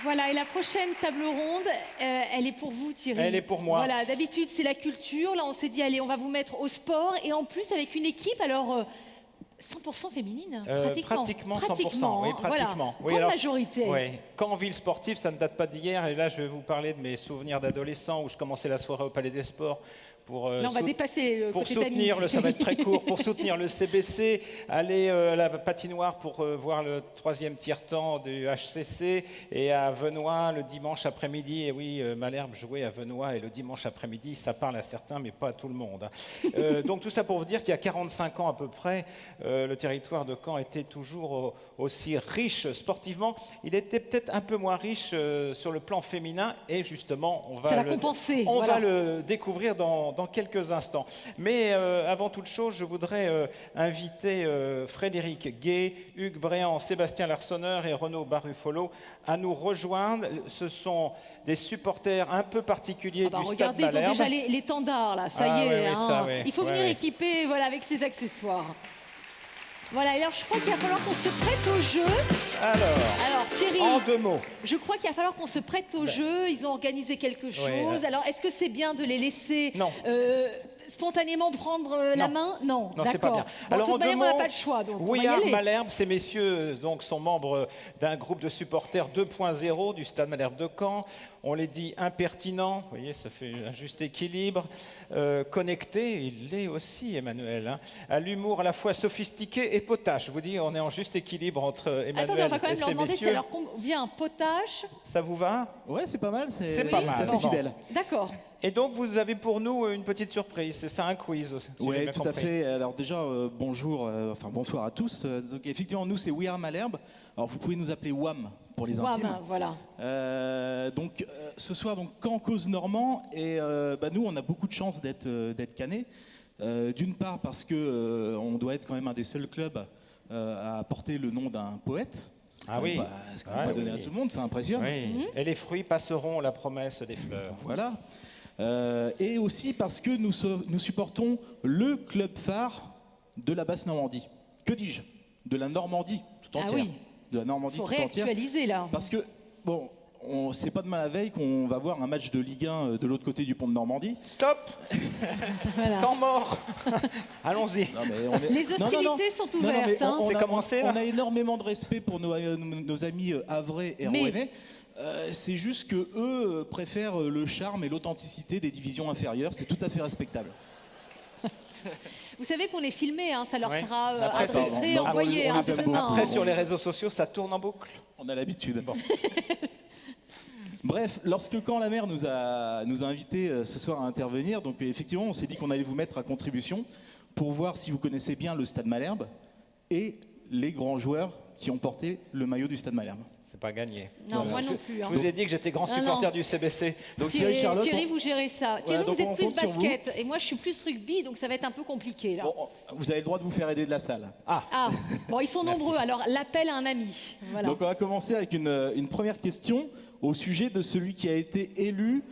Voilà, et la prochaine table ronde, elle est pour vous, Thierry. Elle est pour moi. Voilà, d'habitude, c'est la culture. Là, on s'est dit, allez, on va vous mettre au sport. Et en plus, avec une équipe, alors, 100% féminine, pratiquement 100%, oui, pratiquement. Voilà. Grande majorité. Oui. Quand ville sportive, ça ne date pas d'hier. Et là, je vais vous parler de mes souvenirs d'adolescent où je commençais la soirée au Palais des Sports pour, là, on va dépasser le pour côté soutenir, ça va être très court, pour soutenir le CBC, aller à la patinoire pour voir le 3e tiers-temps du HCC et à Venoy le dimanche après-midi. Et oui, Malherbe jouait à Venoy et le dimanche après-midi, ça parle à certains, mais pas à tout le monde. Donc tout ça pour vous dire qu'il y a 45 ans à peu près, le territoire de Caen était toujours aussi riche sportivement. Il était peut-être un peu moins riche sur le plan féminin et justement, on va le découvrir dans quelques instants. Mais avant toute chose, je voudrais inviter Frédéric Gay, Hugues Bréant, Sébastien Larsonneur et Renaud Barufolo à nous rejoindre. Ce sont des supporters un peu particuliers du Stade Malherbe. Regardez, ils ont déjà l'étendard, là, ça y est. Il faut venir équiper avec ses accessoires. Voilà, alors je crois qu'il va falloir qu'on se prête au jeu. Alors Thierry, en 2 mots. Je crois qu'il va falloir qu'on se prête au jeu. Ils ont organisé quelque chose. Alors, est-ce que c'est bien de les laisser spontanément prendre la main? Non, c'est pas bien. Bon, alors, de toute manière, on n'a pas le choix. Donc Malherbe, ces messieurs sont membres d'un groupe de supporters 2.0 du Stade Malherbe de Caen. On les dit impertinents, vous voyez, ça fait un juste équilibre. Connecté, il l'est aussi, Emmanuel, hein, à l'humour à la fois sophistiqué et potache. Je vous dis, on est en juste équilibre entre Emmanuel Attendez, on va quand et même leur ces demander messieurs. si alors vient un potache. Ça vous va? Ouais, c'est pas mal, c'est pas mal. C'est assez fidèle. D'accord. Et donc, vous avez pour nous une petite surprise, c'est ça, un quiz aussi. Oui, tout à fait. Alors déjà, bonsoir à tous. Donc effectivement, nous, c'est We Are Malherbe. Alors vous pouvez nous appeler WAM pour les intimes. WAM, voilà. Ce soir, Caen cause normand. Et nous, on a beaucoup de chance d'être cannés. D'une part parce que on doit être quand même un des seuls clubs à porter le nom d'un poète. C'est quand même pas donné à tout le monde, ça impressionne. Oui. Et les fruits passeront la promesse des fleurs. Voilà. Et aussi parce que nous supportons le club phare de la Basse-Normandie. Que dis-je? De la Normandie tout entière. Ah oui. De la Normandie tout entière. Faut réactualiser là. Parce que, c'est pas demain la veille qu'on va voir un match de Ligue 1 de l'autre côté du pont de Normandie. Stop. Temps mort. Allons-y. Les hostilités sont ouvertes. On a énormément de respect pour nos amis havrais et rouennais. C'est juste que eux préfèrent le charme et l'authenticité des divisions inférieures. C'est tout à fait respectable. Vous savez qu'on est filmé, ça leur sera adressé, envoyé demain. Après, sur les réseaux sociaux, ça tourne en boucle. On a l'habitude. Bon. Bref, lorsque Caen la Mer nous a invités ce soir à intervenir, donc effectivement, on s'est dit qu'on allait vous mettre à contribution pour voir si vous connaissez bien le Stade Malherbe et les grands joueurs qui ont porté le maillot du Stade Malherbe. C'est pas gagné. Non, moi non plus. Je vous ai dit que j'étais grand supporter du CBC. Donc Thierry, vous gérez ça. Thierry, vous êtes plus basket et moi je suis plus rugby, donc ça va être un peu compliqué là. Bon, vous avez le droit de vous faire aider de la salle. Bon, ils sont nombreux, alors l'appel à un ami. Voilà. Donc on va commencer avec une première question au sujet de celui qui a été élu.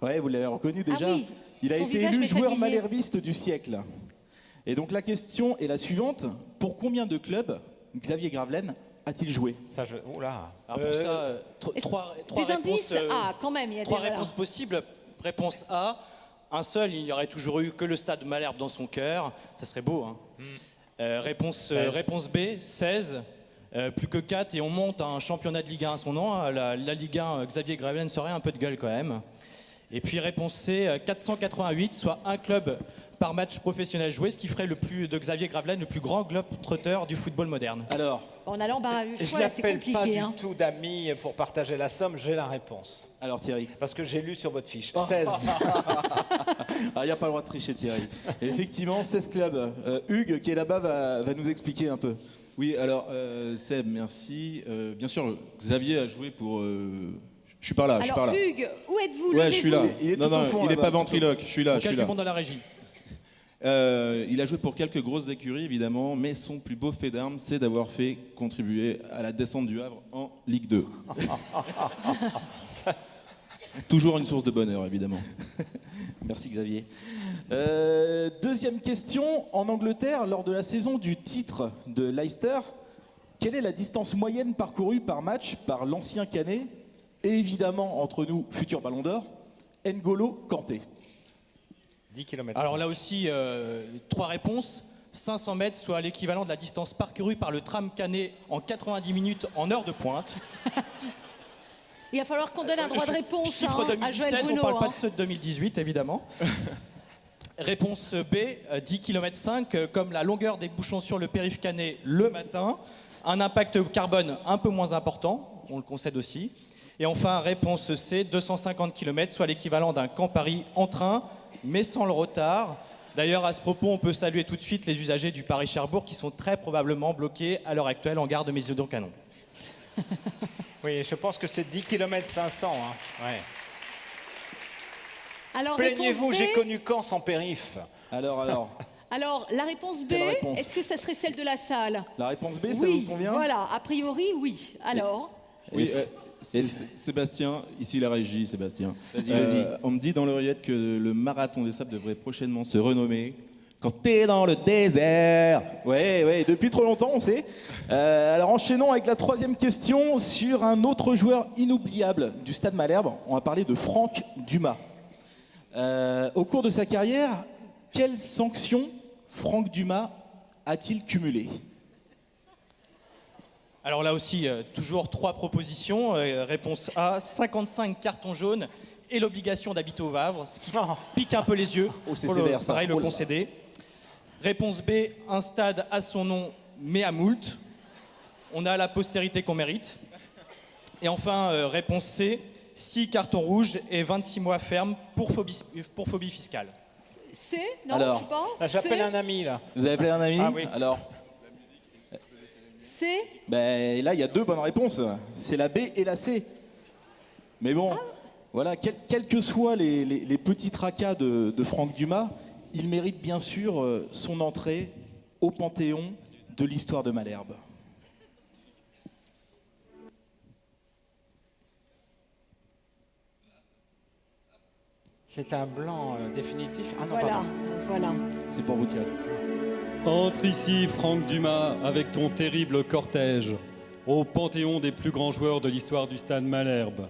Ouais, vous l'avez reconnu déjà. Il a été élu joueur malherbiste du siècle. Et donc la question est la suivante. Pour combien de clubs Xavier Gravelaine a-t-il joué? Oula. Alors pour ça, trois réponses, quand même, il y a trois réponses possibles. Réponse A, un seul, il n'y aurait toujours eu que le Stade Malherbe dans son cœur. Ça serait beau, hein. Réponse B, 16. Plus que 4 et on monte un championnat de Ligue 1 à son nom. La Ligue 1, Xavier Gravelaine serait un peu de gueule quand même. Et puis réponse C, 488, soit un club par match professionnel joué, ce qui ferait de Xavier Gravelaine le plus grand globe-trotteur du football moderne. Alors, on a l'embarras du choix, c'est n'appelle compliqué. Pas du tout d'amis pour partager la somme, j'ai la réponse. Alors Thierry. Parce que j'ai lu sur votre fiche. 16. Il n'y a pas le droit de tricher Thierry. Et effectivement, 16 clubs. Hugues, qui est là-bas, va nous expliquer un peu. Oui, alors Seb, merci. Bien sûr, Xavier a joué pour... Je suis par là, Hugues, où êtes-vous? Ouais, je suis là. Il est tout au fond, il n'est pas ventriloque, je suis là. Quel monde dans la régie. Il a joué pour quelques grosses écuries, évidemment, mais son plus beau fait d'armes, c'est d'avoir fait contribuer à la descente du Havre en Ligue 2. Toujours une source de bonheur, évidemment. Merci Xavier. Deuxième question. En Angleterre, lors de la saison du titre de Leicester, quelle est la distance moyenne parcourue par match par l'ancien Canet Et évidemment, entre nous, futur Ballon d'Or, N'Golo Kanté. 10 km. Alors là aussi, 3 réponses. 500 mètres, soit l'équivalent de la distance parcourue par le tram Canet en 90 minutes en heure de pointe. Il va falloir qu'on donne un droit de réponse Chiffre à Joël 2017, Bruno. on parle pas de ceux de 2018, évidemment. Réponse B, 10 km 5, comme la longueur des bouchons sur le périph' Canet le matin. Un impact carbone un peu moins important, on le concède aussi. Et enfin, réponse C, 250 km, soit l'équivalent d'un Camp Paris en train, mais sans le retard. D'ailleurs, à ce propos, on peut saluer tout de suite les usagers du Paris-Cherbourg qui sont très probablement bloqués à l'heure actuelle en gare de Mézières-Canon. Oui, je pense que c'est 10 km 500. Hein. Ouais. Alors, Plaignez-vous, réponse B. j'ai connu Caen sans périph. Alors. Alors, la réponse B, Quelle réponse? est-ce que ça serait celle de la salle? La réponse B, ça Oui, vous convient? voilà, a priori, oui. Alors, Oui, Sébastien, ici la régie, Sébastien. Vas-y. On me dit dans l'oreillette que le marathon des sables devrait prochainement se renommer Quand t'es dans le désert. Ouais, depuis trop longtemps, on sait. Alors enchaînons avec la 3e question sur un autre joueur inoubliable du Stade Malherbe. On va parler de Franck Dumas. Au cours de sa carrière, quelles sanctions Franck Dumas a-t-il cumulées? Alors là aussi, toujours 3 propositions. Réponse A, 55 cartons jaunes et l'obligation d'habiter au Havre, ce qui pique un peu les yeux. Oh, c'est Faut sévère, ça. pareil, le Oh là. concéder. Réponse B, un stade à son nom, mais à moult. On a la postérité qu'on mérite. Et enfin, réponse C, 6 cartons rouges et 26 mois ferme pour phobie fiscale. C? Non, Alors, je sais pas. Là, j'appelle C? un ami, là. Vous avez appelé un ami? Ah oui. Alors, C? ben, là, il y a 2 bonnes réponses. C'est la B et la C. Mais bon, voilà, quels que soient les petits tracas de Franck Dumas, il mérite bien sûr son entrée au panthéon de l'histoire de Malherbe. C'est un blanc définitif. Ah non, Voilà, pardon. voilà. C'est pour vous tirer. Entre ici, Franck Dumas, avec ton terrible cortège, au panthéon des plus grands joueurs de l'histoire du Stade Malherbe.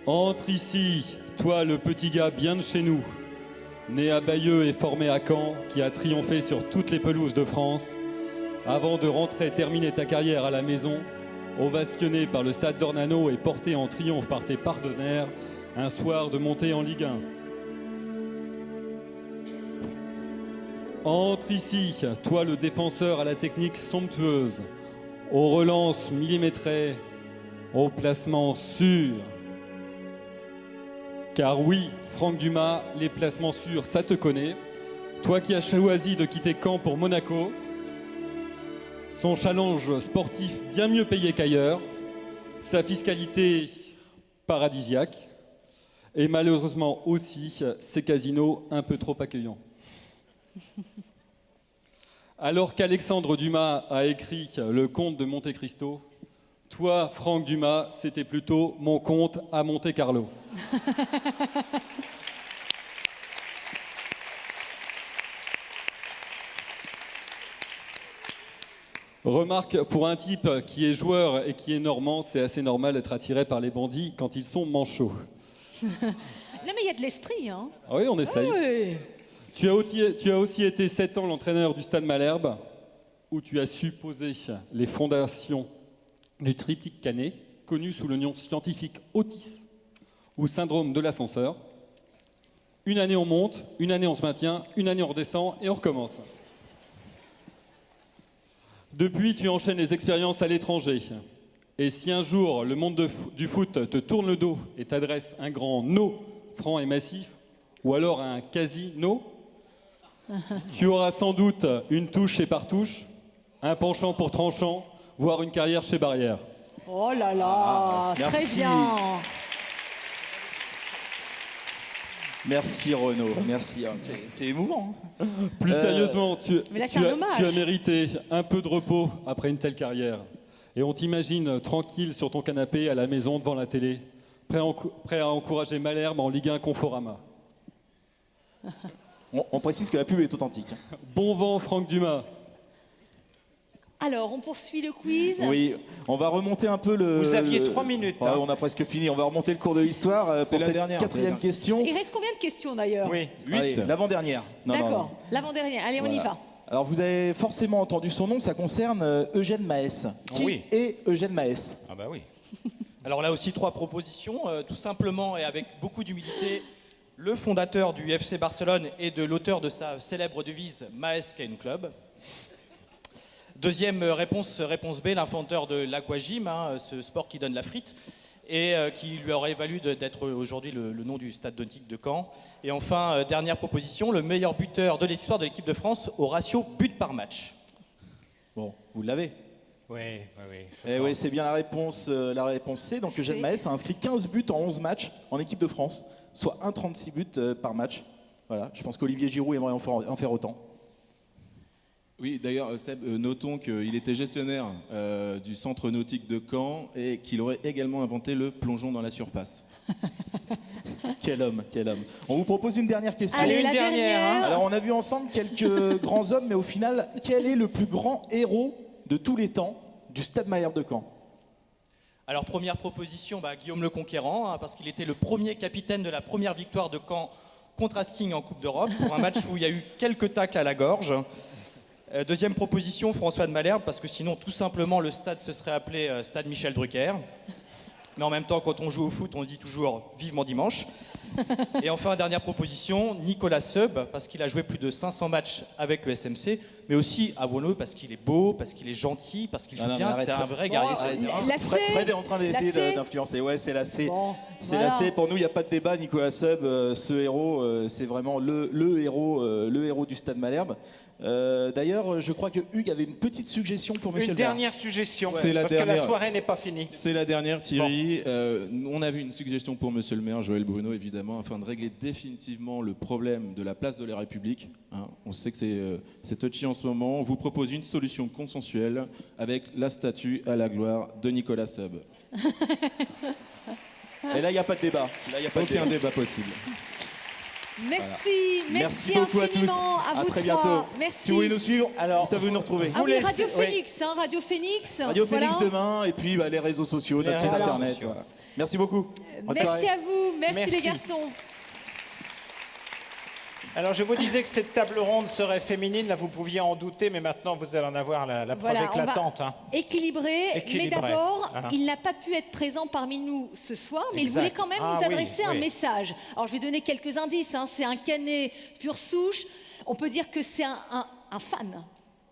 Entre ici, toi le petit gars bien de chez nous, né à Bayeux et formé à Caen, qui a triomphé sur toutes les pelouses de France, avant de rentrer terminer ta carrière à la maison, ovationné par le Stade d'Ornano et porté en triomphe par tes partenaires, un soir de montée en Ligue 1. Entre ici, toi le défenseur à la technique somptueuse, aux relances millimétrées, au placement sûr. Car oui, Franck Dumas, les placements sûrs, ça te connaît. Toi qui as choisi de quitter Caen pour Monaco, son challenge sportif bien mieux payé qu'ailleurs, sa fiscalité paradisiaque, et malheureusement aussi ses casinos un peu trop accueillants. Alors qu'Alexandre Dumas a écrit Le Comte de Monte Cristo, toi, Franck Dumas, c'était plutôt Mon Comte à Monte Carlo. Remarque, pour un type qui est joueur et qui est normand, c'est assez normal d'être attiré par les bandits quand ils sont manchots. Non, mais il y a de l'esprit, hein. Ah oui, on essaye. Oui. Tu as aussi été 7 ans l'entraîneur du Stade Malherbe, où tu as su poser les fondations du triptyque Canet, connu sous le nom scientifique Otis, ou syndrome de l'ascenseur. Une année on monte, une année on se maintient, une année on redescend et on recommence. Depuis, tu enchaînes les expériences à l'étranger. Et si un jour le monde du foot te tourne le dos et t'adresse un grand no franc et massif, ou alors un quasi-no, tu auras sans doute une touche chez Partouche, un penchant pour Tranchant, voire une carrière chez Barrière. Oh là là, très merci. bien. Merci Renaud, merci. C'est émouvant. Hein. Plus sérieusement, Mais là, c'est un hommage. tu as mérité un peu de repos après une telle carrière. Et on t'imagine tranquille sur ton canapé à la maison devant la télé, prêt à encourager Malherbe en Ligue 1 Conforama. On précise que la pub est authentique. Bon vent, Franck Dumas. Alors, on poursuit le quiz. Oui, on va remonter un peu le... Vous aviez 3 minutes. Ouais, on a presque fini. On va remonter le cours de l'histoire pour la cette dernière, quatrième question. Il reste combien de questions d'ailleurs? Oui. 8. Allez, l'avant-dernière. Non, non, non. D'accord, l'avant-dernière. Allez, on y Voilà. va. Alors, vous avez forcément entendu son nom, ça concerne Eugène Maes. Qui Oui. est Eugène Maes? Ah bah oui. Alors là aussi, 3 propositions. Tout simplement et avec beaucoup d'humilité, le fondateur du FC Barcelone et de l'auteur de sa célèbre devise Maes Cane Club. Deuxième réponse B, l'inventeur de l'aquagym, ce sport qui donne la frite, et qui lui aurait valu d'être aujourd'hui le nom du stade nautique de Caen. Et enfin, dernière proposition, le meilleur buteur de l'histoire de l'équipe de France au ratio but par match. Bon, vous l'avez. Oui, oui, oui. Eh oui, c'est bien la réponse C. Donc Eugène Maes a inscrit 15 buts en 11 matchs en équipe de France, soit 1,36 buts par match. Voilà, je pense qu'Olivier Giroud aimerait en faire autant. Oui, d'ailleurs, Seb, notons qu'il était gestionnaire du centre nautique de Caen et qu'il aurait également inventé le plongeon dans la surface. Quel homme, quel homme. On vous propose une dernière question. Allez, une la dernière, Alors, on a vu ensemble quelques grands hommes, mais au final, quel est le plus grand héros de tous les temps du Stade Malherbe de Caen? Alors première proposition, Guillaume le Conquérant, parce qu'il était le premier capitaine de la première victoire de Caen contre Hastings en Coupe d'Europe, pour un match où il y a eu quelques tacles à la gorge. Deuxième proposition, François de Malherbe, parce que sinon, tout simplement, le stade se serait appelé Stade Michel Drucker. Mais en même temps, quand on joue au foot, on dit toujours « vivement dimanche ». Et enfin, dernière proposition, Nicolas Seub, parce qu'il a joué plus de 500 matchs avec le SMC, mais aussi, avouons-le, parce qu'il est beau, parce qu'il est gentil, parce qu'il joue bien, que c'est un vrai guerrier sur le terrain. La C. Fred est en train d'essayer La C. d'influencer. Ouais, c'est la C. Bon, C'est voilà. la C. Pour nous, il n'y a pas de débat. Nicolas Seub, ce héros, c'est vraiment le héros du Stade Malherbe. D'ailleurs, je crois que Hugues avait une petite suggestion pour Monsieur Une le maire. dernière suggestion, C'est la parce que la dernière. soirée n'est pas finie. C'est la dernière, Thierry. On avait une suggestion pour Monsieur le maire, Joël Bruno, évidemment, afin de régler définitivement le problème de la place de la République. On sait que c'est touchy en ce moment. On vous propose une solution consensuelle avec la statue à la gloire de Nicolas Seub. Et là, il n'y a pas de débat. Là, il y a pas de Aucun débat. débat possible. Merci, Merci beaucoup à tous. infiniment à vous très trois. bientôt. Merci. Si vous voulez nous suivre, Alors, vous savez où nous retrouver. Ah oui, laissez- Radio oui. Phoenix, Radio Phoenix. Radio Phoenix Voilà. demain et puis les réseaux sociaux, notre Les site réseaux internet. sociaux. Voilà. Merci beaucoup. Bonne Merci soirée. à vous, merci Merci. les garçons. Alors, je vous disais que cette table ronde serait féminine. Là, vous pouviez en douter, mais maintenant, vous allez en avoir la preuve Voilà, on va éclatante. équilibrer, Équilibré. mais d'abord, Ah. il n'a pas pu être présent parmi nous ce soir, mais il Exact. voulait quand même Ah nous oui, adresser un oui. message. Alors, je vais donner quelques indices. C'est un canet pure souche. On peut dire que c'est un fan.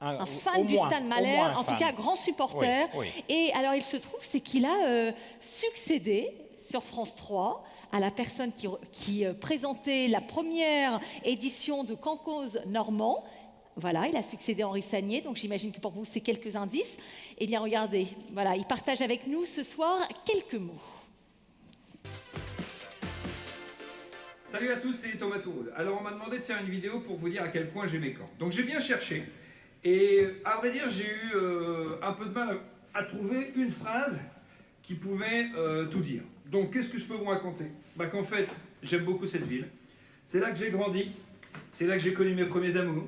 Un fan au du moins, Stade au Malherbe, moins un en tout fan. cas grand supporter. Oui, oui. Et alors il se trouve, c'est qu'il a succédé sur France 3 à la personne qui présentait la première édition de Cancause Normand. Voilà, il a succédé à Henri Sagnier, donc j'imagine que pour vous c'est quelques indices. Eh bien regardez, voilà, il partage avec nous ce soir quelques mots. Salut à tous, c'est Thomas Touroud. Alors on m'a demandé de faire une vidéo pour vous dire à quel point j'aimais Caen. Donc j'ai bien cherché, et à vrai dire j'ai eu un peu de mal à trouver une phrase qui pouvait tout dire. Donc qu'est-ce que je peux vous raconter? Qu'en fait, j'aime beaucoup cette ville. C'est là que j'ai grandi, c'est là que j'ai connu mes premiers amours,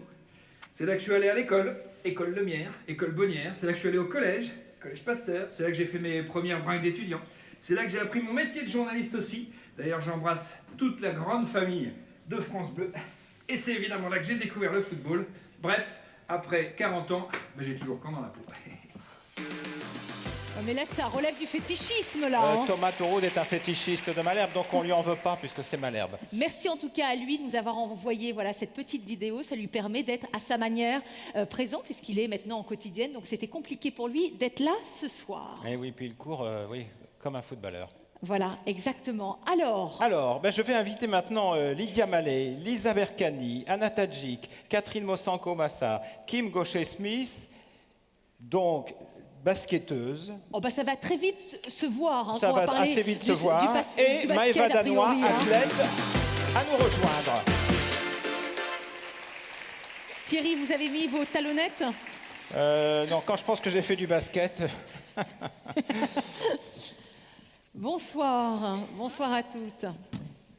c'est là que je suis allé à l'école, école Lemierre, école Bonnière, c'est là que je suis allé au collège, collège Pasteur, c'est là que j'ai fait mes premières brinques d'étudiants, c'est là que j'ai appris mon métier de journaliste aussi. D'ailleurs, j'embrasse toute la grande famille de France Bleu. Et c'est évidemment là que j'ai découvert le football. Bref, après 40 ans, j'ai toujours Caen dans la peau. Mais là, ça relève du fétichisme, là. Thomas Touroud est un fétichiste de Malherbe, donc on lui en veut pas puisque c'est Malherbe. Merci en tout cas à lui de nous avoir envoyé cette petite vidéo. Ça lui permet d'être à sa manière présent puisqu'il est maintenant en quotidienne. Donc c'était compliqué pour lui d'être là ce soir. Et oui, puis il court, oui, comme un footballeur. Voilà, exactement. Alors, Je vais inviter maintenant Lydia Mallet, Lisa Berkani, Anna Tadjik, Catherine Mossanko-Massa, Kim Gaucher-Smith, donc basketteuse. ça va très vite se voir. Ça quand on va parler assez vite du- se voir. du Et basket, Maëva a Danois, priori, hein. athlète, à nous rejoindre. Thierry, vous avez mis vos talonnettes? Non, quand je pense que j'ai fait du basket. Bonsoir, bonsoir à toutes.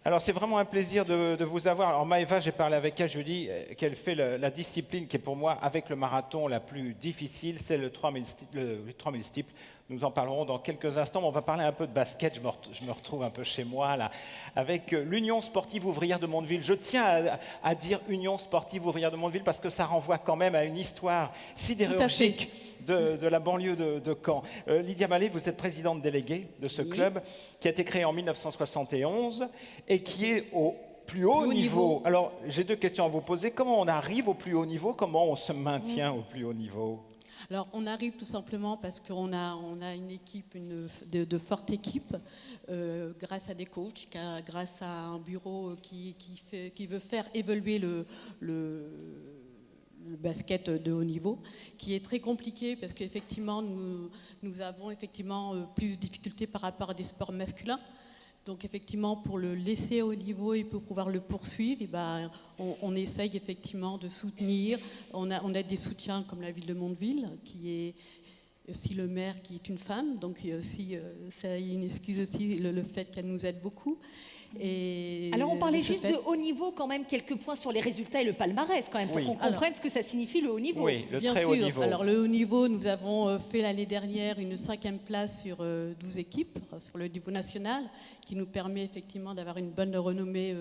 Alors c'est vraiment un plaisir de vous avoir. Alors Maëva, j'ai parlé avec elle, je lui ai dit qu'elle fait la discipline qui est pour moi, avec le marathon, la plus difficile, c'est le 3000 steeple. Nous en parlerons dans quelques instants, mais on va parler un peu de basket. Je me retrouve un peu chez moi là, avec l'Union sportive ouvrière de Mondeville. Je tiens à dire Union sportive ouvrière de Mondeville parce que ça renvoie quand même à une histoire sidérurgique de la banlieue de Caen. Lydia Mallet, vous êtes présidente déléguée de ce club qui a été créé en 1971 et qui est au plus haut niveau. Alors, j'ai 2 questions à vous poser. Comment on arrive au plus haut niveau? Comment on se maintient au plus haut niveau? Alors, on arrive tout simplement parce qu'on a une équipe, de forte équipe, grâce à des coachs, grâce à un bureau qui veut faire évoluer le basket de haut niveau, qui est très compliqué parce qu'effectivement, nous avons effectivement plus de difficultés par rapport à des sports masculins. Donc effectivement, pour le laisser au niveau et pour pouvoir le poursuivre, et ben, on essaye effectivement de soutenir. On a des soutiens comme la ville de Mondeville, qui est aussi le maire qui est une femme. Donc aussi, ça y est une excuse aussi, le fait qu'elle nous aide beaucoup. Et alors on parlait juste de haut niveau quand même, quelques points sur les résultats et le palmarès quand même, pour qu'on comprenne ce que ça signifie le haut niveau. Oui, le bien très sûr. haut niveau. Alors le haut niveau, nous avons fait l'année dernière une 5e place sur 12 équipes sur le niveau national, qui nous permet effectivement d'avoir une bonne renommée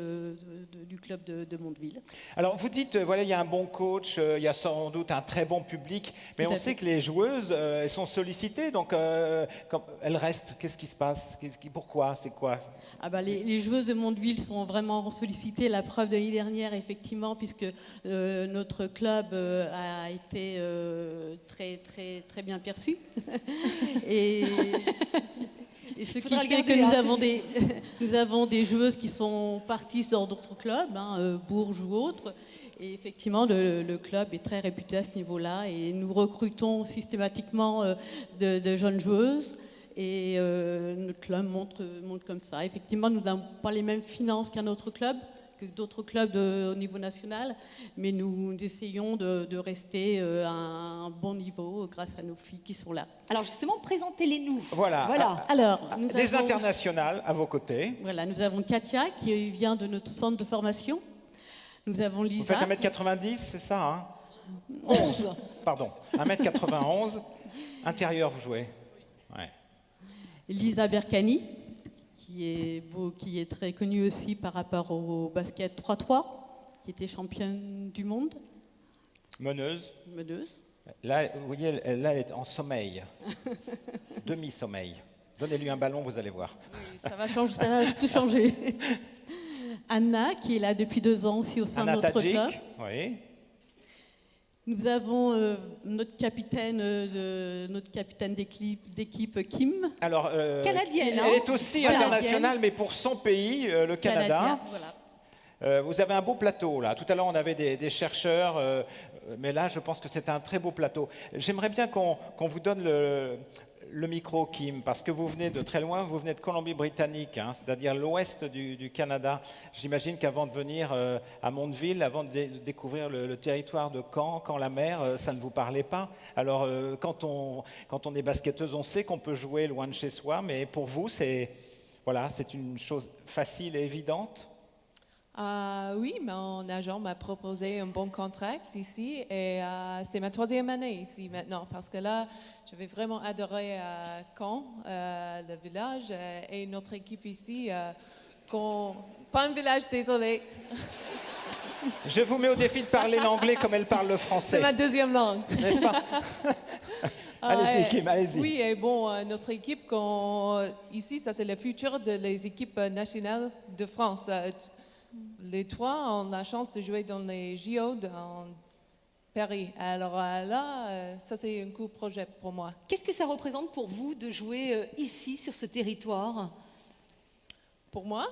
du club de Mondeville. Alors vous dites, voilà, il y a un bon coach, il y a sans doute un très bon public, mais on sait que les joueuses, elles sont sollicitées, donc quand elles restent, qu'est-ce qui se passe? Pourquoi? C'est quoi? Ah bah les joueuses de Mondeville sont vraiment sollicitées. La preuve de l'année dernière, effectivement, puisque notre club a été très, très, très bien perçu. et ce qui fait que nous avons des joueuses qui sont parties dans d'autres clubs, Bourges ou autres. Et effectivement, le club est très réputé à ce niveau-là. Et nous recrutons systématiquement de jeunes joueuses. Et notre club montre comme ça. Effectivement, nous n'avons pas les mêmes finances qu'un autre club, que d'autres clubs au niveau national, mais nous essayons de rester à un bon niveau grâce à nos filles qui sont là. Alors justement, présentez-les-nous. Voilà. Alors, des internationales à vos côtés. Voilà, nous avons Katia qui vient de notre centre de formation. Nous avons Lisa. Vous faites 1m90, c'est ça, hein? 11. Pardon, 1m91. Intérieur, vous jouez. Ouais. Lisa Berkani, qui est très connue aussi par rapport au basket 3-3, qui était championne du monde. Meneuse. Meneuse. Là, vous voyez, elle est en sommeil. Demi-sommeil. Donnez-lui un ballon, vous allez voir. Oui, ça va tout changer. Anna, qui est là depuis 2 ans aussi au sein de notre club. Oui. Nous avons notre capitaine d'équipe Kim. Alors, canadienne. Elle est aussi internationale, mais pour son pays, le Canada. Canadien, voilà. Vous avez un beau plateau là. Tout à l'heure, on avait des chercheurs, mais là, je pense que c'est un très beau plateau. J'aimerais bien qu'on vous donne le micro, Kim, parce que vous venez de très loin, vous venez de Colombie-Britannique, hein, c'est-à-dire l'ouest du Canada. J'imagine qu'avant de venir à Mondeville, avant de découvrir le territoire de Caen-la-Mer, ça ne vous parlait pas. Alors, quand on est basketteuse, on sait qu'on peut jouer loin de chez soi, mais pour vous, c'est une chose facile et évidente? Oui, mon agent m'a proposé un bon contrat ici et c'est ma 3e année ici maintenant parce que là, je vais vraiment adorer Caen, le village et notre équipe ici. Pas un village, désolé. Je vous mets au défi de parler l'anglais comme elle parle le français. C'est ma 2e langue. N'est-ce pas? Allez-y, Kim, allez-y. Oui, et bon, notre équipe, ici, ça c'est le futur des équipes nationales de France. Les 3 ont la chance de jouer dans les JO en Paris. Alors là, ça c'est un cool projet pour moi. Qu'est-ce que ça représente pour vous de jouer ici, sur ce territoire? Pour moi,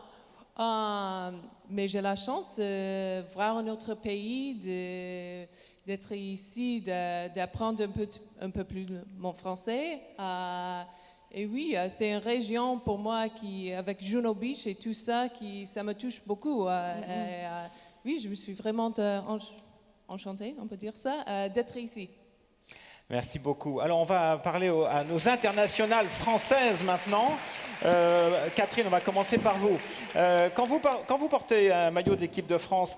mais j'ai la chance de voir un autre pays, d'être ici, d'apprendre un peu plus mon français. Et oui, c'est une région pour moi avec Juno Beach et tout ça, ça me touche beaucoup. Oui, je me suis vraiment enchantée, on peut dire ça, d'être ici. Merci beaucoup. Alors, on va parler à nos internationales françaises maintenant. Catherine, on va commencer par vous. Quand vous portez un maillot de l'équipe de France,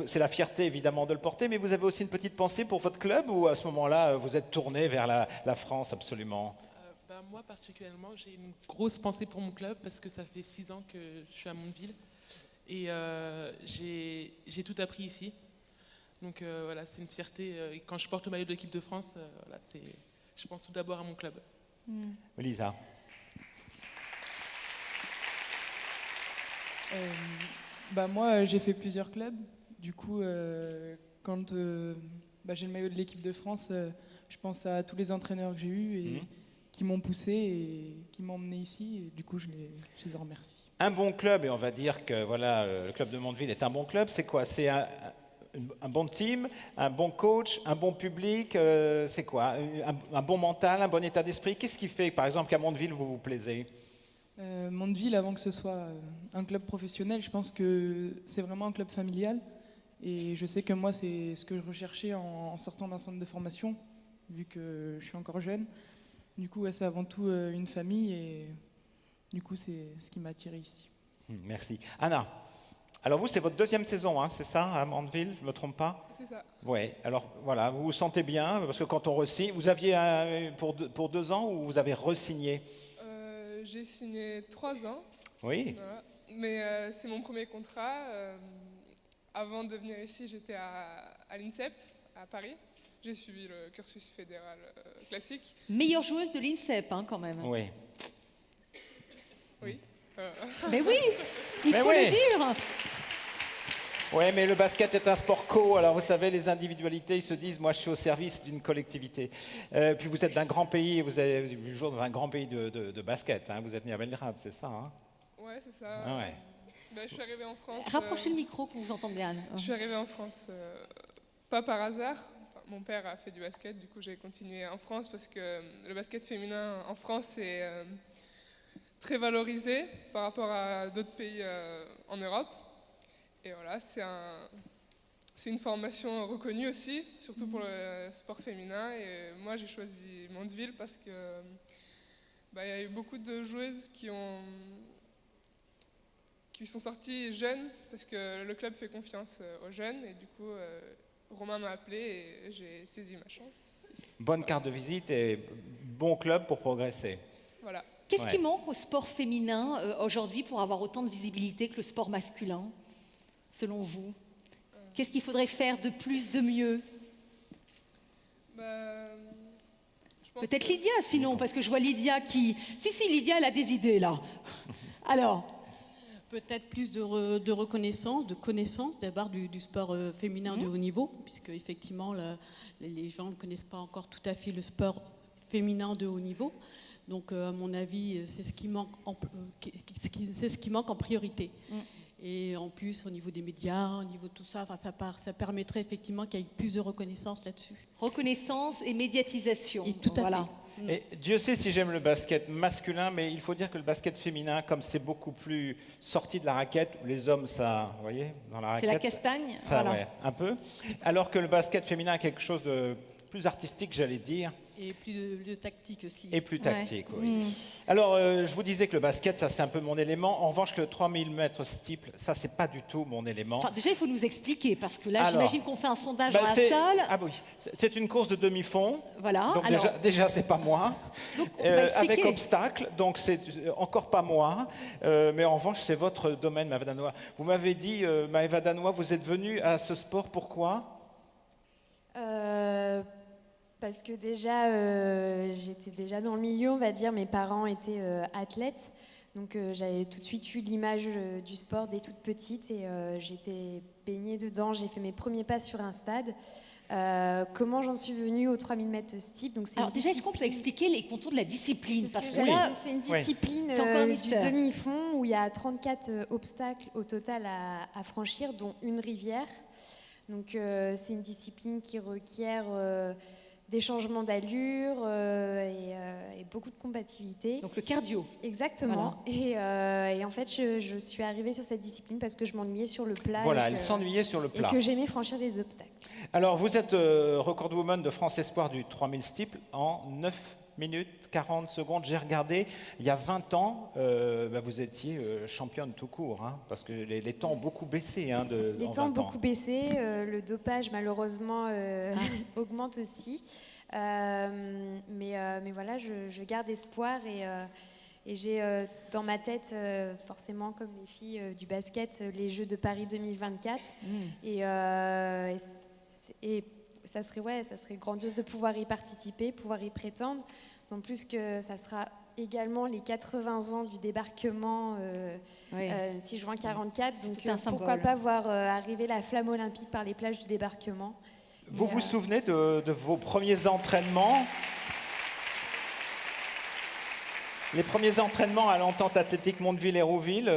c'est la fierté évidemment de le porter, mais vous avez aussi une petite pensée pour votre club ou à ce moment-là, vous êtes tourné vers la France absolument? Moi particulièrement, j'ai une grosse pensée pour mon club parce que ça fait 6 ans que je suis à Mondeville et j'ai tout appris ici. Donc voilà, c'est une fierté. Quand je porte le maillot de l'équipe de France, voilà, je pense tout d'abord à mon club. Lisa. Moi, j'ai fait plusieurs clubs. Du coup, quand j'ai le maillot de l'équipe de France, je pense à tous les entraîneurs que j'ai eus et qui m'ont poussé et qui m'ont emmené ici. Et du coup, je les en remercie. Un bon club, et on va dire que voilà, le club de Mondeville est un bon club, c'est quoi? C'est un bon team, un bon coach, un bon public, c'est quoi? Un bon mental, un bon état d'esprit? Qu'est-ce qui fait, par exemple, qu'à Mondeville, vous vous plaisez? Mondeville, avant que ce soit un club professionnel, je pense que c'est vraiment un club familial. Et je sais que moi, c'est ce que je recherchais en sortant d'un centre de formation, vu que je suis encore jeune. Du coup, c'est avant tout une famille et du coup, c'est ce qui m'a attiré ici. Merci. Anna, alors vous, c'est votre deuxième saison, hein, c'est ça, à Mondeville, je ne me trompe pas? C'est ça. Oui, alors voilà, vous vous sentez bien, parce que quand on re-signe, vous aviez pour 2 ans ou vous avez re-signé? J'ai signé 3 ans. Oui. Voilà. Mais c'est mon premier contrat. Avant de venir ici, j'étais à l'INSEP, à Paris. J'ai suivi le cursus fédéral classique. Meilleure joueuse de l'INSEP, hein, quand même. Oui. Oui. Mais oui, il faut le dire. Oui, mais le basket est un sport co. Alors, vous savez, les individualités, ils se disent, moi, je suis au service d'une collectivité. Puis, vous êtes d'un grand pays, vous jouez dans un grand pays de basket. Hein. Vous êtes né à Belgrade, c'est ça, hein? Ouais, c'est ça. Ah ouais. Je suis arrivée en France. Rapprochez le micro qu'on vous entende bien. Je suis arrivée en France pas par hasard. Enfin, mon père a fait du basket, du coup j'ai continué en France parce que le basket féminin en France est très valorisé par rapport à d'autres pays en Europe. Et voilà, c'est une formation reconnue aussi, surtout pour le sport féminin. Et moi j'ai choisi Mondeville parce que y a eu beaucoup de joueuses qui sont sorties jeunes parce que le club fait confiance aux jeunes et du coup Romain m'a appelé et j'ai saisi ma chance. Bonne carte de visite et bon club pour progresser. Voilà. Qu'est-ce qui manque au sport féminin aujourd'hui pour avoir autant de visibilité que le sport masculin, selon vous? Qu'est-ce qu'il faudrait faire de plus, de mieux? Peut-être Lydia, sinon, parce que je vois Lydia qui... Si, Lydia, elle a des idées, là. Alors? Peut-être plus de reconnaissance, de connaissance d'abord du sport féminin de haut niveau, puisque effectivement les gens ne connaissent pas encore tout à fait le sport féminin de haut niveau. Donc à mon avis, c'est ce qui manque en priorité. Et en plus, au niveau des médias, au niveau de tout ça, ça permettrait effectivement qu'il y ait plus de reconnaissance là-dessus. Reconnaissance et médiatisation. Et tout à fait. Et Dieu sait si j'aime le basket masculin, mais il faut dire que le basket féminin, comme c'est beaucoup plus sorti de la raquette, les hommes, ça, vous voyez, dans la raquette... C'est la castagne, ça, voilà. Ouais, un peu. Alors que le basket féminin a quelque chose de plus artistique, j'allais dire. Et plus de tactique aussi. Et plus tactique, oui. Alors, je vous disais que le basket, ça, c'est un peu mon élément. En revanche, le 3000 mètres steeple, ça, c'est pas du tout mon élément. Enfin, déjà, il faut nous expliquer, parce que là, j'imagine qu'on fait un sondage dans la salle. Ah oui, c'est une course de demi-fond. Voilà. Donc déjà c'est pas moi. Donc, avec obstacle, donc c'est encore pas moi. Mais en revanche, c'est votre domaine, Maëva Danois. Vous m'avez dit, Maëva Danois, vous êtes venue à ce sport, pourquoi? Parce que déjà, j'étais déjà dans le milieu, on va dire. Mes parents étaient athlètes. Donc j'avais tout de suite eu l'image du sport dès toute petite et j'étais baignée dedans. J'ai fait mes premiers pas sur un stade. Comment j'en suis venue aux 3000 mètres steeple? Donc, alors déjà, est-ce qu'on peut expliquer les contours de la discipline? Parce que là, c'est une discipline du demi-fond où il y a 34 obstacles au total à franchir, dont une rivière. Donc c'est une discipline qui requiert des changements d'allure et beaucoup de combativité. Donc le cardio. Exactement. Et en fait, je suis arrivée sur cette discipline parce que je m'ennuyais sur le plat. Voilà, elle s'ennuyait sur le plat. Et que j'aimais franchir les obstacles. Alors, vous êtes recordwoman de France Espoir du 3000 steeple en 9 minutes 40 secondes. J'ai regardé, il y a 20 ans, vous étiez championne tout court, hein, parce que les temps ont beaucoup baissé. Hein, les temps ont beaucoup baissé, le dopage malheureusement augmente aussi. Mais voilà, je garde espoir et j'ai dans ma tête, forcément comme les filles du basket, les Jeux de Paris 2024. Et ça serait grandiose de pouvoir y participer, pouvoir y prétendre. En plus que ça sera également les 80 ans du débarquement 6 juin 44. Donc pourquoi pas voir arriver la flamme olympique par les plages du débarquement. Vous vous souvenez de vos premiers entraînements? Les premiers entraînements à l'entente athlétique Mondeville-Hérouville,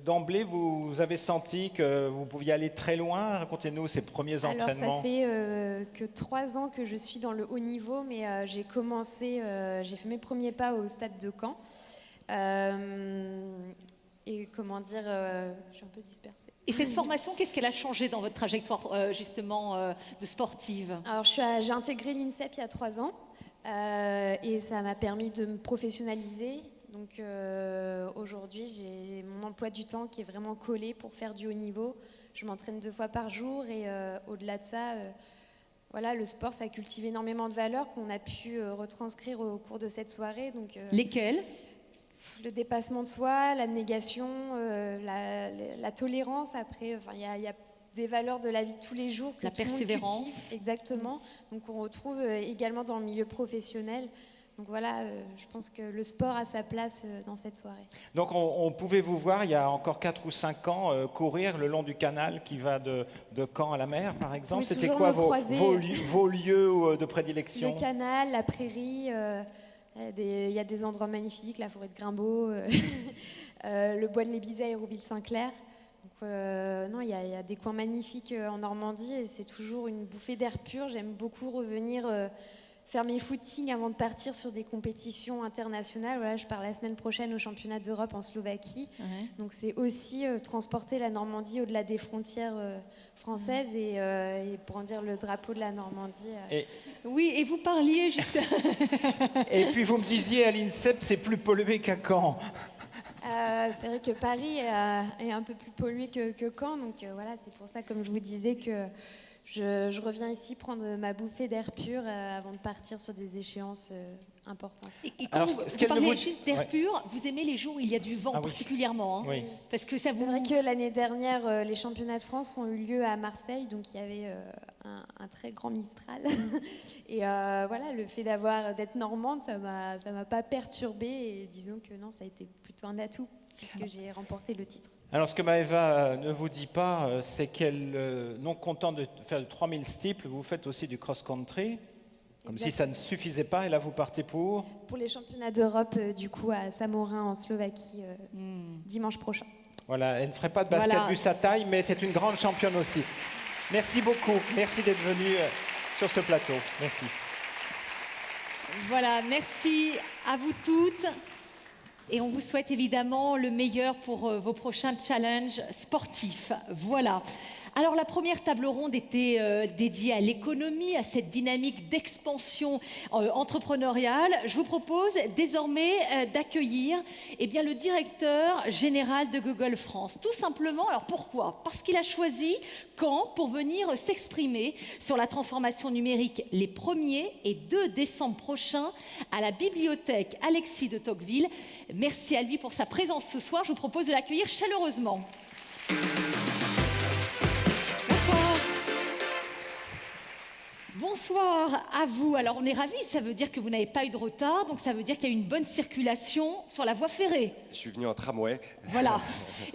d'emblée, vous avez senti que vous pouviez aller très loin? Racontez-nous ces premiers entraînements. Alors, ça fait que 3 ans que je suis dans le haut niveau, mais j'ai fait mes premiers pas au stade de Caen. Et comment dire, je suis un peu dispersée. Et cette formation, qu'est-ce qu'elle a changé dans votre trajectoire, justement, de sportive? Alors, j'ai intégré l'INSEP il y a 3 ans. Et ça m'a permis de me professionnaliser. Donc aujourd'hui, j'ai mon emploi du temps qui est vraiment collé pour faire du haut niveau. Je m'entraîne 2 fois par jour et au-delà de ça, voilà, le sport, ça cultive énormément de valeurs qu'on a pu retranscrire au cours de cette soirée. Donc, lesquelles? Le dépassement de soi, l'abnégation, la tolérance. Après, il y a des valeurs de la vie de tous les jours que la tout le monde persévérance, cultive. Exactement. Donc on retrouve également dans le milieu professionnel. Donc voilà, je pense que le sport a sa place dans cette soirée. Donc on pouvait vous voir il y a encore 4 ou 5 ans courir le long du canal qui va de Caen à la mer, par exemple. C'était quoi vos lieux de prédilection? Le canal, la prairie. Il y a des endroits magnifiques, la forêt de Grimbaud, le bois de l'Ébizet, Hérouville-Saint-Clair. Non, il y a des coins magnifiques en Normandie et c'est toujours une bouffée d'air pur. J'aime beaucoup revenir faire mes footings avant de partir sur des compétitions internationales. Voilà, je pars la semaine prochaine au championnat d'Europe en Slovaquie. Donc c'est aussi transporter la Normandie au-delà des frontières françaises et brandir le drapeau de la Normandie. Oui, et vous parliez juste... Et puis vous me disiez à l'INSEP, c'est plus pollué qu'à Caen. C'est vrai que Paris est un peu plus pollué que Caen, donc voilà, c'est pour ça, comme je vous disais, que je reviens ici prendre ma bouffée d'air pur avant de partir sur des échéances importantes. Et quand vous parlez juste d'air pur, vous aimez les jours où il y a du vent particulièrement, hein, oui. Parce que ça vous... C'est vrai que l'année dernière, les championnats de France ont eu lieu à Marseille, donc il y avait un très grand Mistral. Et voilà, le fait d'être normande, ça m'a pas perturbée. Et disons que non, ça a été plutôt un atout, puisque j'ai remporté le titre. Alors, ce que Maëva ne vous dit pas, c'est qu'elle, non contente de faire le 3000 steeple, vous faites aussi du cross-country, comme si ça ne suffisait pas, et là, vous partez pour les championnats d'Europe, du coup, à Samorin, en Slovaquie, dimanche prochain. Voilà, elle ne ferait pas de basket vu sa taille, mais c'est une grande championne aussi. Merci beaucoup, merci d'être venue sur ce plateau. Merci. Voilà, merci à vous toutes. Et on vous souhaite évidemment le meilleur pour vos prochains challenges sportifs. Voilà. Alors la première table ronde était dédiée à l'économie, à cette dynamique d'expansion entrepreneuriale. Je vous propose désormais d'accueillir le directeur général de Google France. Tout simplement, alors pourquoi? Parce qu'il a choisi Caen pour venir s'exprimer sur la transformation numérique les 1er et 2 décembre prochains à la bibliothèque Alexis de Tocqueville. Merci à lui pour sa présence ce soir. Je vous propose de l'accueillir chaleureusement. Bonsoir à vous. Alors on est ravis, ça veut dire que vous n'avez pas eu de retard, donc ça veut dire qu'il y a eu une bonne circulation sur la voie ferrée. Je suis venu en tramway. Voilà.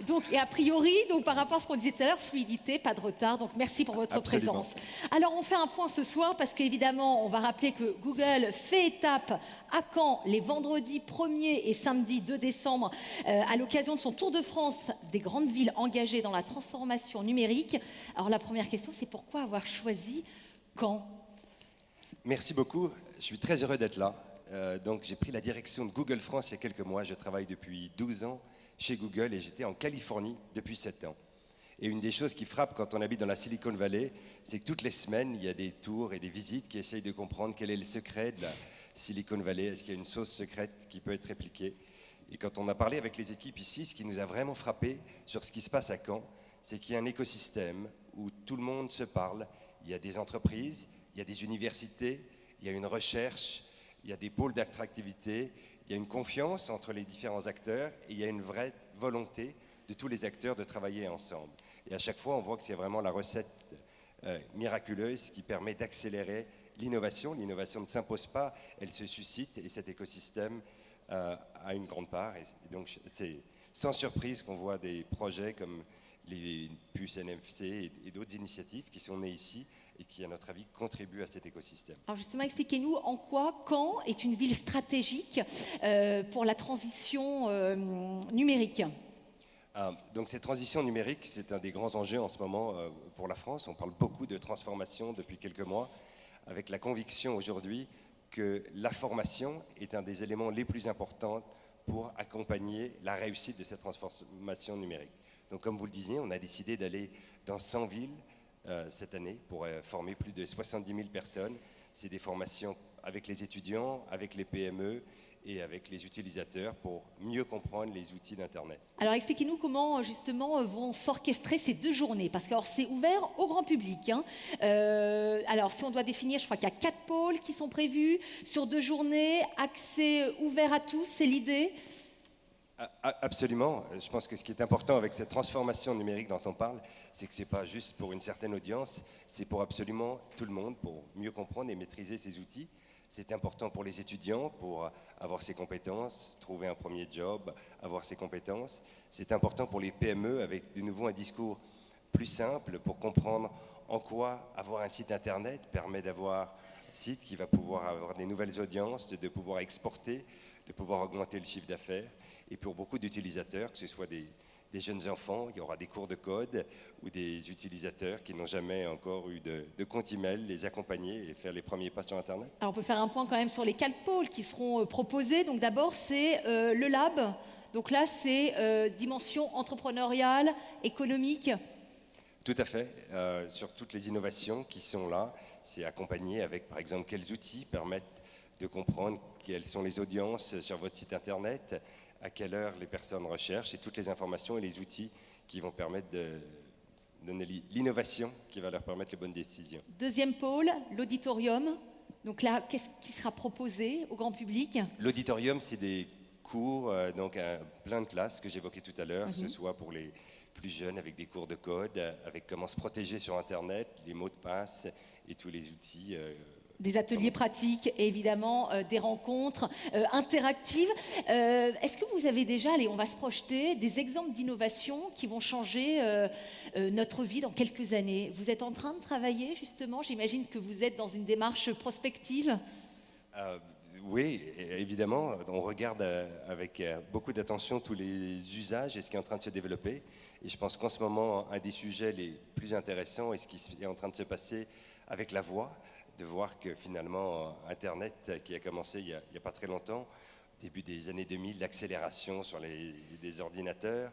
Donc, et a priori, donc, par rapport à ce qu'on disait tout à l'heure, fluidité, pas de retard, donc merci pour votre présence. Alors on fait un point ce soir parce qu'évidemment on va rappeler que Google fait étape à Caen les vendredis 1er et samedi 2 décembre à l'occasion de son Tour de France des grandes villes engagées dans la transformation numérique. Alors la première question, c'est pourquoi avoir choisi Caen? Merci beaucoup. Je suis très heureux d'être là. Donc, j'ai pris la direction de Google France il y a quelques mois. Je travaille depuis 12 ans chez Google et j'étais en Californie depuis 7 ans. Et une des choses qui frappe quand on habite dans la Silicon Valley, c'est que toutes les semaines, il y a des tours et des visites qui essayent de comprendre quel est le secret de la Silicon Valley. Est-ce qu'il y a une sauce secrète qui peut être répliquée? Et quand on a parlé avec les équipes ici, ce qui nous a vraiment frappé sur ce qui se passe à Caen, c'est qu'il y a un écosystème où tout le monde se parle. Il y a des entreprises, il y a des universités, il y a une recherche, il y a des pôles d'attractivité, il y a une confiance entre les différents acteurs et il y a une vraie volonté de tous les acteurs de travailler ensemble. Et à chaque fois, on voit que c'est vraiment la recette miraculeuse qui permet d'accélérer l'innovation. L'innovation ne s'impose pas, elle se suscite et cet écosystème a une grande part. Et donc, c'est sans surprise qu'on voit des projets comme les puces NFC et d'autres initiatives qui sont nées ici et qui, à notre avis, contribuent à cet écosystème. Alors justement, expliquez-nous en quoi Caen est une ville stratégique pour la transition numérique. Donc cette transition numérique, c'est un des grands enjeux en ce moment pour la France. On parle beaucoup de transformation depuis quelques mois, avec la conviction aujourd'hui que la formation est un des éléments les plus importants pour accompagner la réussite de cette transformation numérique. Donc comme vous le disiez, on a décidé d'aller dans 100 villes cette année pour former plus de 70 000 personnes. C'est des formations avec les étudiants, avec les PME et avec les utilisateurs pour mieux comprendre les outils d'Internet. Alors expliquez-nous comment justement vont s'orchestrer ces 2 journées, parce que c'est ouvert au grand public. Hein. Alors si on doit définir, je crois qu'il y a 4 pôles qui sont prévus sur 2 journées, accès ouvert à tous, c'est l'idée? Absolument. Je pense que ce qui est important avec cette transformation numérique dont on parle, c'est que ce n'est pas juste pour une certaine audience, c'est pour absolument tout le monde, pour mieux comprendre et maîtriser ces outils. C'est important pour les étudiants, pour avoir ces compétences, trouver un premier job, avoir ces compétences. C'est important pour les PME, avec de nouveau un discours plus simple pour comprendre en quoi avoir un site Internet permet d'avoir un site qui va pouvoir avoir des nouvelles audiences, de pouvoir exporter, de pouvoir augmenter le chiffre d'affaires. Et pour beaucoup d'utilisateurs, que ce soit des jeunes enfants, il y aura des cours de code ou des utilisateurs qui n'ont jamais encore eu de compte email, les accompagner et faire les premiers pas sur Internet. Alors on peut faire un point quand même sur les 4 pôles qui seront proposés. Donc d'abord c'est le lab. Donc là c'est dimension entrepreneuriale, économique. Tout à fait. Sur toutes les innovations qui sont là, c'est accompagné avec par exemple quels outils permettent de comprendre quelles sont les audiences sur votre site Internet, à quelle heure les personnes recherchent et toutes les informations et les outils qui vont permettre de donner l'innovation qui va leur permettre les bonnes décisions. Deuxième pôle, l'auditorium. Donc là, qu'est-ce qui sera proposé au grand public? L'auditorium, c'est des cours, donc plein de classes que j'évoquais tout à l'heure, que ce soit pour les plus jeunes avec des cours de code, avec comment se protéger sur Internet, les mots de passe et tous les outils. Des ateliers pratiques et évidemment des rencontres interactives. Est-ce que vous avez déjà, allez, on va se projeter, des exemples d'innovation qui vont changer notre vie dans quelques années? Vous êtes en train de travailler justement, j'imagine que vous êtes dans une démarche prospective. Oui, évidemment, on regarde avec beaucoup d'attention tous les usages et ce qui est en train de se développer. Et je pense qu'en ce moment, un des sujets les plus intéressants est ce qui est en train de se passer avec la voix, de voir que finalement, Internet, qui a commencé il n'y a pas très longtemps, début des années 2000, l'accélération sur des ordinateurs,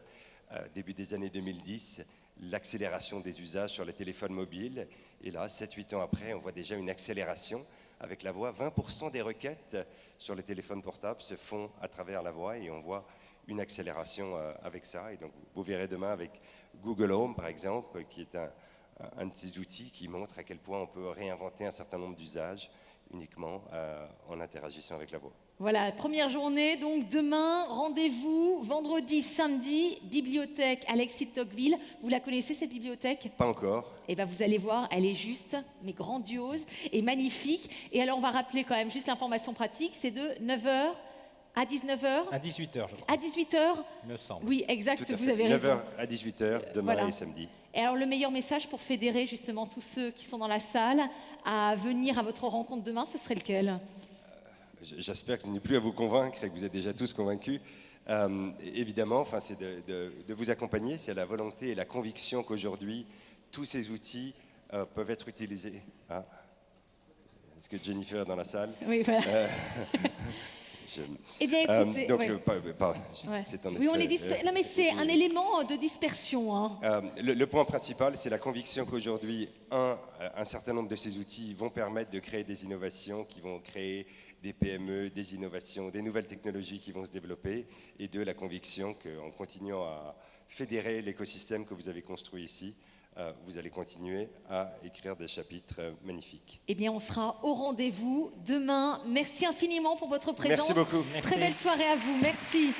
début des années 2010, l'accélération des usages sur les téléphones mobiles. Et là, 7-8 ans après, on voit déjà une accélération avec la voix. 20% des requêtes sur les téléphones portables se font à travers la voix et on voit une accélération avec ça. Et donc, vous verrez demain avec Google Home, par exemple, qui est un de ces outils qui montre à quel point on peut réinventer un certain nombre d'usages uniquement en interagissant avec la voix. Voilà, première journée, donc demain, rendez-vous, vendredi, samedi, bibliothèque Alexis de Tocqueville. Vous la connaissez cette bibliothèque? Pas encore. Eh bien vous allez voir, elle est juste, mais grandiose et magnifique. Et alors on va rappeler quand même juste l'information pratique, c'est de 9h à 19h. À 18h, je crois. À 18h. Il me semble. Oui, exact, Tout à vous fait. avez raison. 9h à 18h, demain voilà. et samedi. Et alors le meilleur message pour fédérer justement tous ceux qui sont dans la salle à venir à votre rencontre demain, ce serait lequel? J'espère que je n'ai plus à vous convaincre et que vous êtes déjà tous convaincus. Évidemment, c'est de vous accompagner, c'est la volonté et la conviction qu'aujourd'hui, tous ces outils peuvent être utilisés. parce que Jennifer est dans la salle. Oui, voilà. Eh bien, écoutez, donc, ouais. c'est en oui, on effet, est non, mais c'est un élément de dispersion. Hein. Le point principal, c'est la conviction qu'aujourd'hui, un certain nombre de ces outils vont permettre de créer des innovations qui vont créer des PME, des innovations, des nouvelles technologies qui vont se développer, et deux, la conviction qu'en continuant à fédérer l'écosystème que vous avez construit ici, vous allez continuer à écrire des chapitres magnifiques. Eh bien, on sera au rendez-vous demain. Merci infiniment pour votre présence. Merci beaucoup. Très belle soirée à vous. Merci.